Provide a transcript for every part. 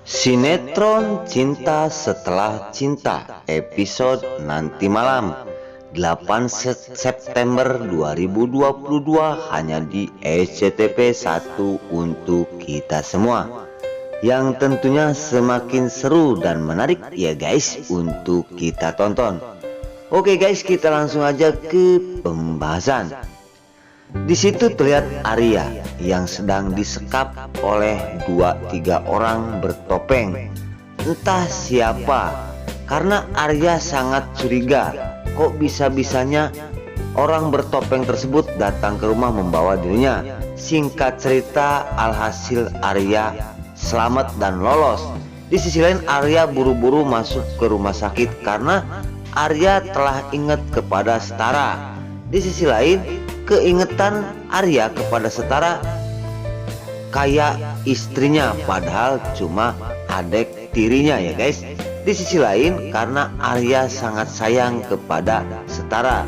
Sinetron Cinta Setelah Cinta episode nanti malam 8 September 2022 hanya di SCTV 1 untuk kita semua, yang tentunya semakin seru dan menarik ya guys untuk kita tonton. Oke guys, kita langsung aja ke pembahasan. Di situ terlihat Arya yang sedang disekap oleh 2-3 orang bertopeng. Entah siapa, karena Arya sangat curiga. Kok bisa-bisanya orang bertopeng tersebut datang ke rumah membawa dirinya. Singkat cerita, alhasil Arya selamat dan lolos. Di sisi lain, Arya buru-buru masuk ke rumah sakit karena Arya telah ingat kepada Setara. Di sisi lain, keingetan Arya kepada Setara kayak istrinya, padahal cuma adik tirinya ya guys. Di sisi lain, karena Arya sangat sayang kepada Setara,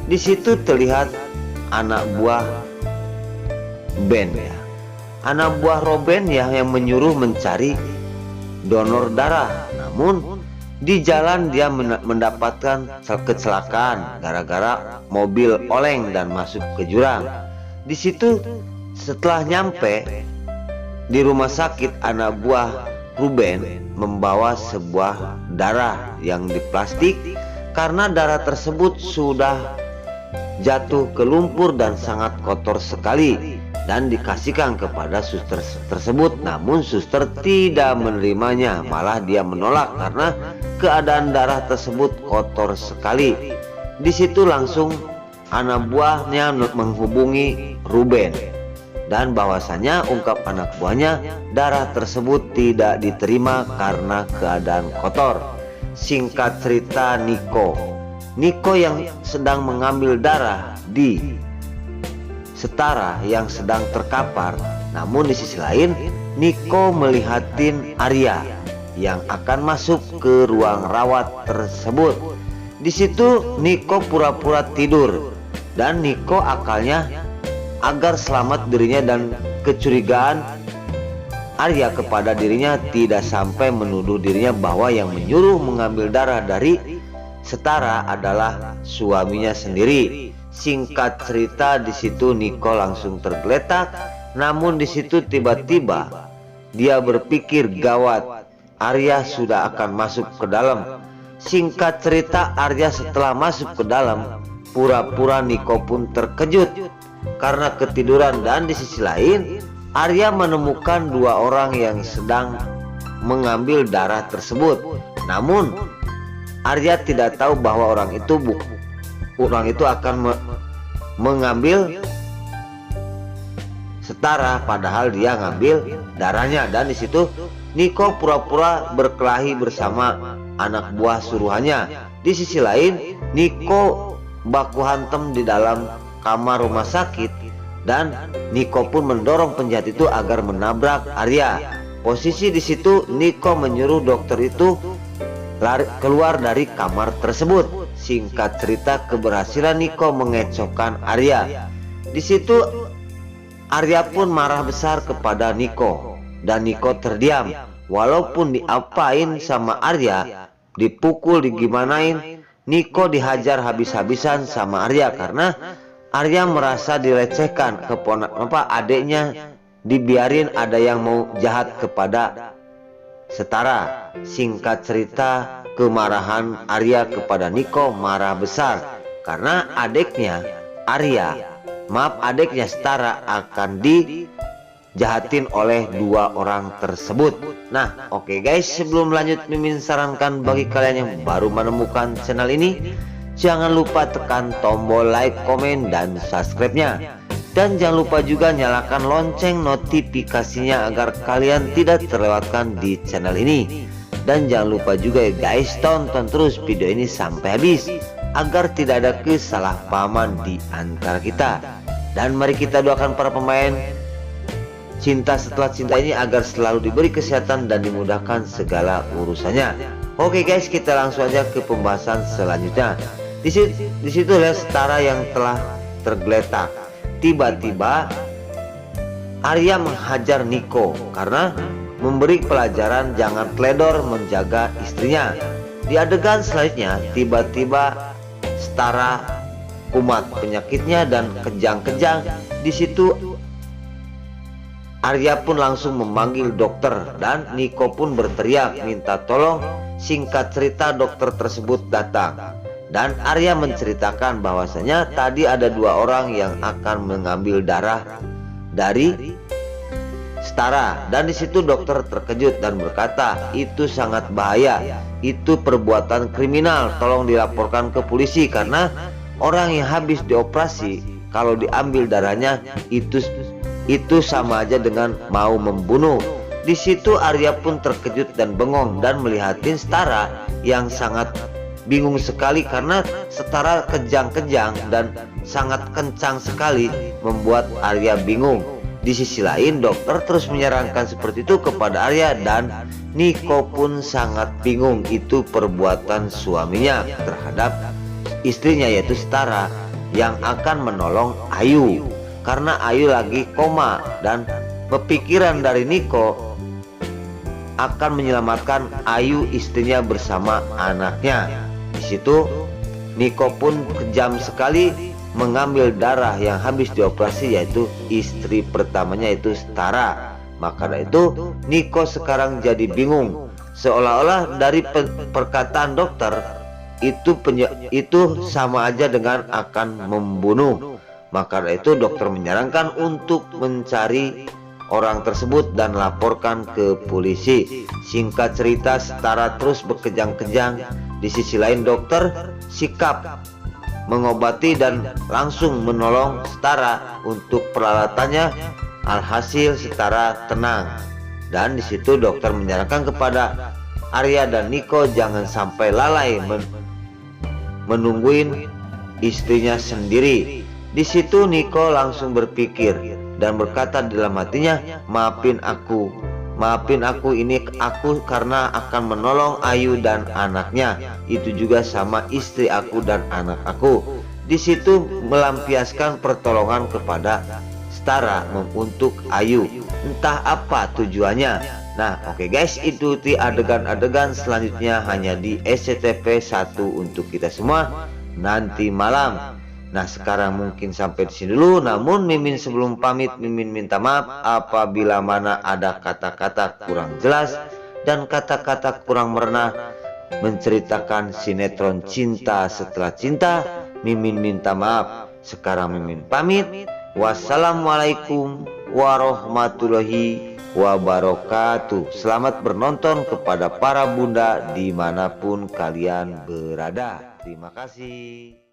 di situ terlihat anak buah Ben ya, anak buah Robin ya, yang menyuruh mencari donor darah. Namun di jalan dia mendapatkan kecelakaan gara-gara mobil oleng dan masuk ke jurang. Di situ setelah nyampe di rumah sakit, anak buah Ruben membawa sebuah darah yang di plastik karena darah tersebut sudah jatuh ke lumpur dan sangat kotor sekali, dan dikasihkan kepada suster tersebut. Namun suster tidak menerimanya, malah dia menolak karena keadaan darah tersebut kotor sekali. Di situ langsung anak buahnya menghubungi Ruben, dan bahwasanya ungkap anak buahnya darah tersebut tidak diterima karena keadaan kotor. Singkat cerita, Niko yang sedang mengambil darah di Setara yang sedang terkapar. Namun di sisi lain, Niko melihatin Arya yang akan masuk ke ruang rawat tersebut. Di situ Niko pura-pura tidur, dan Niko akalnya agar selamat dirinya dan kecurigaan Arya kepada dirinya tidak sampai menuduh dirinya bahwa yang menyuruh mengambil darah dari Setara adalah suaminya sendiri. Singkat cerita, di situ Niko langsung tergeletak. Namun di situ tiba-tiba dia berpikir gawat, Arya sudah akan masuk ke dalam. Singkat cerita, Arya setelah masuk ke dalam, pura-pura Niko pun terkejut karena ketiduran. Dan di sisi lain, Arya menemukan 2 orang yang sedang mengambil darah tersebut. Namun Arya tidak tahu bahwa orang itu akan mengambil Setara, padahal dia ngambil darahnya. Dan di situ Niko pura-pura berkelahi bersama anak buah suruhannya. Di sisi lain, Niko baku hantam di dalam kamar rumah sakit, dan Niko pun mendorong penjahat itu agar menabrak Arya. Posisi di situ Niko menyuruh dokter itu lari keluar dari kamar tersebut. Singkat cerita, keberhasilan Niko mengecohkan Arya. Di situ Arya pun marah besar kepada Niko, dan Niko terdiam. Walaupun diapain sama Arya, dipukul, digimanain, Niko dihajar habis-habisan sama Arya karena Arya merasa dilecehkan. Adiknya dibiarin ada yang mau jahat kepada Setara. Singkat cerita, kemarahan Arya kepada Niko marah besar karena adiknya Setara akan dijahatin oleh 2 orang tersebut. Nah, oke guys, sebelum lanjut, Mimin sarankan bagi kalian yang baru menemukan channel ini, jangan lupa tekan tombol like, komen, dan subscribe-nya. Dan jangan lupa juga nyalakan lonceng notifikasinya agar kalian tidak terlewatkan di channel ini. Dan jangan lupa juga ya guys, tonton terus video ini sampai habis agar tidak ada kesalahpahaman di antara kita. Dan mari kita doakan para pemain Cinta Setelah Cinta ini agar selalu diberi kesehatan dan dimudahkan segala urusannya. Oke guys, kita langsung aja ke pembahasan selanjutnya. Di situ lihat Setara yang telah tergeletak. Tiba-tiba Arya menghajar Niko karena memberi pelajaran jangan teledor menjaga istrinya. Di adegan selanjutnya, tiba-tiba Setara kumat penyakitnya dan kejang-kejang. Di situ Arya pun langsung memanggil dokter dan Niko pun berteriak minta tolong. Singkat cerita, dokter tersebut datang dan Arya menceritakan bahwasanya tadi ada 2 orang yang akan mengambil darah dari Setara, dan di situ dokter terkejut dan berkata, itu sangat bahaya, itu perbuatan kriminal, tolong dilaporkan ke polisi karena orang yang habis dioperasi kalau diambil darahnya itu sama aja dengan mau membunuh. Di situ Arya pun terkejut dan bengong dan melihatin Setara yang sangat bingung sekali karena Setara kejang-kejang dan sangat kencang sekali membuat Arya bingung. Di sisi lain dokter terus menyarankan seperti itu kepada Arya dan Niko pun sangat bingung itu perbuatan suaminya terhadap istrinya yaitu Setara yang akan menolong Ayu karena Ayu lagi koma, dan kepikiran dari Niko akan menyelamatkan Ayu istrinya bersama anaknya. Di situ Niko pun kejam sekali mengambil darah yang habis dioperasi yaitu istri pertamanya yaitu Setara. Maka dari itu Niko sekarang jadi bingung, seolah-olah dari perkataan dokter itu sama aja dengan akan membunuh. Maka dari itu dokter menyarankan untuk mencari orang tersebut dan laporkan ke polisi. Singkat cerita, Setara terus berkejang-kejang. Di sisi lain dokter sikap mengobati dan langsung menolong Setara untuk peralatannya. Alhasil Setara tenang, dan di situ dokter menyarankan kepada Arya dan Niko jangan sampai lalai menungguin istrinya sendiri. Di situ Niko langsung berpikir dan berkata dalam hatinya, maafin aku, ini aku karena akan menolong Ayu dan anaknya. Itu juga sama istri aku dan anak aku. Di situ melampiaskan pertolongan kepada Setara untuk Ayu. Entah apa tujuannya. Nah, oke guys, itu adegan-adegan selanjutnya hanya di SCTV 1 untuk kita semua nanti malam. Nah, sekarang mungkin sampai di sini dulu. Namun Mimin sebelum pamit, Mimin minta maaf apabila mana ada kata-kata kurang jelas dan kata-kata kurang merena menceritakan sinetron Cinta Setelah Cinta. Mimin minta maaf. Sekarang Mimin pamit. Wassalamualaikum warahmatullahi wabarakatuh. Selamat menonton kepada para bunda dimanapun kalian berada. Terima kasih.